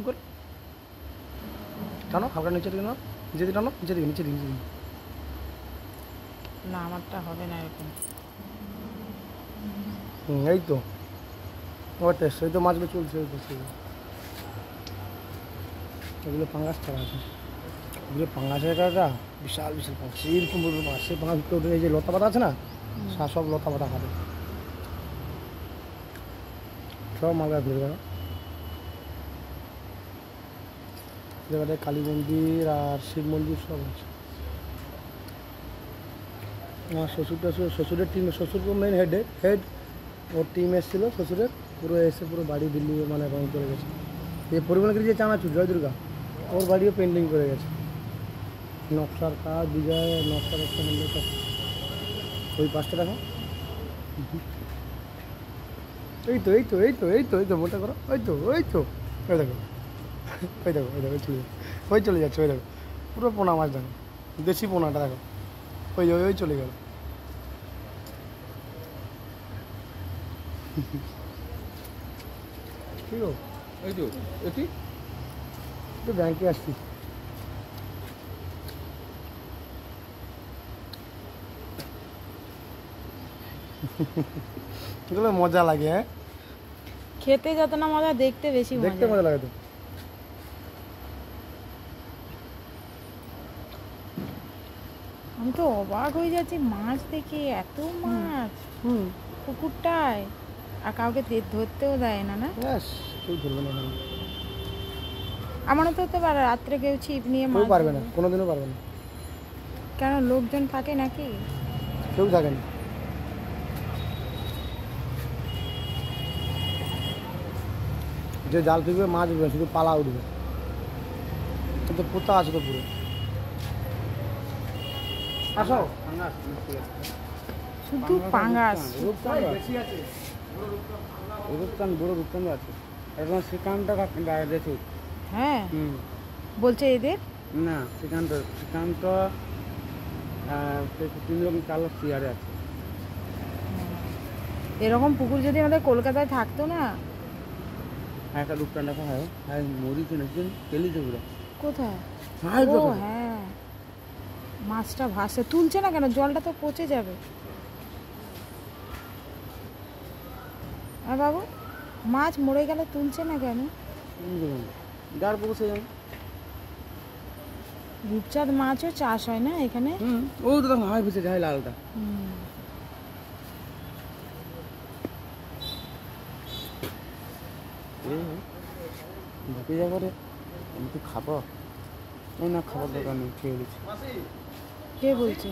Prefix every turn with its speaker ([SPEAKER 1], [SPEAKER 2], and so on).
[SPEAKER 1] করে টানো, হালকা নিচে দিকে নাও, নিচে দিকে টানো, নিচে দিকে নিচে দিকে নিচে দিকে।
[SPEAKER 2] না আমারটা হবে না এরকম।
[SPEAKER 1] এই তো ওটা সেই তো মাছগুলো চলছে, ওই তো সেই এগুলো পাঙ্গাস ছাড়া আছে, এগুলো পাঙ্গাসের কাটা বিশাল বিশাল পাঙ্গাস, এইরকম বড় মাছ, সেই পাঙ্গাস উঠে এই যে লতা পাতা আছে না, সব লতা পাতা খাবে, সব মালগা ঘুরে গেল। জায়গাটায় কালী মন্দির আর শিব মন্দির সব আছে। আমার শ্বশুরের টিম, শ্বশুর মেন হেড ওর টিম এসেছিলো শ্বশুরের, পুরো এসে পুরো বাড়ি দিল্লি মানে রং করে গেছে। এই পরিমাণগিরি যে চানাচুর জয় দুর্গা, ওর বাড়িও পেন্টিং করে গেছে, নকশার কাজ, বিজয় নকশার একটা মন্দির সব। ওই পাঁচটা দেখো, এই তো এই তো এই তো এই তো এই তো মোটা করো, ওই তো ওই তো ওই দেখো, ওই দেখো ওই দেখো চলে যাচ্ছে, ওই দেখো পুরো পোনা মাছ দেখো, দেশি পোনাটা দেখো, ওই ওই চলে গেল। ঠিক গো,
[SPEAKER 3] এই তো এটি
[SPEAKER 1] একটু ব্যাংকে আসছি। এগুলো মজা লাগে, হ্যাঁ
[SPEAKER 2] খেতে যত না মজা, দেখতে বেশি
[SPEAKER 1] দেখতে মজা লাগে তো।
[SPEAKER 2] আমি তো অবাক হয়ে যাচ্ছি মাছ দেখে, এত মাছ
[SPEAKER 1] হুম
[SPEAKER 2] পুকুরটায়, আর কাউকে ধরতেও দেয় না। না
[SPEAKER 1] ব্যাস, কেউ ধরবে না,
[SPEAKER 2] আমারও তো হতে পারে রাত্রে কেউ ছিপ নিয়ে
[SPEAKER 1] কেউ
[SPEAKER 2] মাছ
[SPEAKER 1] পারবে না,
[SPEAKER 2] ধরবে।
[SPEAKER 1] কোনোদিনও পারবে না,
[SPEAKER 2] কেন লোকজন থাকে নাকি?
[SPEAKER 1] কেউ থাকে না। যে জাল ফিরবে মাছ উঠবে, শুধু পালা উঠবে, কিন্তু পোতা আছে তো পুরো। আসো,
[SPEAKER 2] শুধু পাঙ্গাস।
[SPEAKER 1] বেশি আছে,
[SPEAKER 3] রূপচান বড় রূপচান আছে, এখন শ্রীকান্ত দেখি।
[SPEAKER 2] হ্যাঁ
[SPEAKER 3] হুম
[SPEAKER 2] বলছে এদের
[SPEAKER 3] না শ্রীকান্ত 3 রকম কালার চেয়ারে আছে।
[SPEAKER 2] এরকম পুকুর যদি আমাদের কলকাতায় থাকতো না।
[SPEAKER 3] একটা রূপচান দেখা হয়, হ্যাঁ মরি কিনেছেন তেলিতে পুরো।
[SPEAKER 2] কোথায়?
[SPEAKER 3] হ্যাঁ
[SPEAKER 2] ও হ্যাঁ, মাছটা ভাসে, তুলছে না কেন? জলটা তো পচে যাবে। আর বাবু, মাছ মরে গেলে তুলছে না কেন?
[SPEAKER 3] যার পৌঁছে যাবে।
[SPEAKER 2] রূপচাঁদ মাছও চাষ হয় না এখানে?
[SPEAKER 3] ও তো তখন হাওয়ায় ভেসে যায় লালটা। ঢুকে যাবো রে, আমি তো খাবো, এই না খাবার দোকানে খেয়ে গেছি।
[SPEAKER 2] কে বলছে?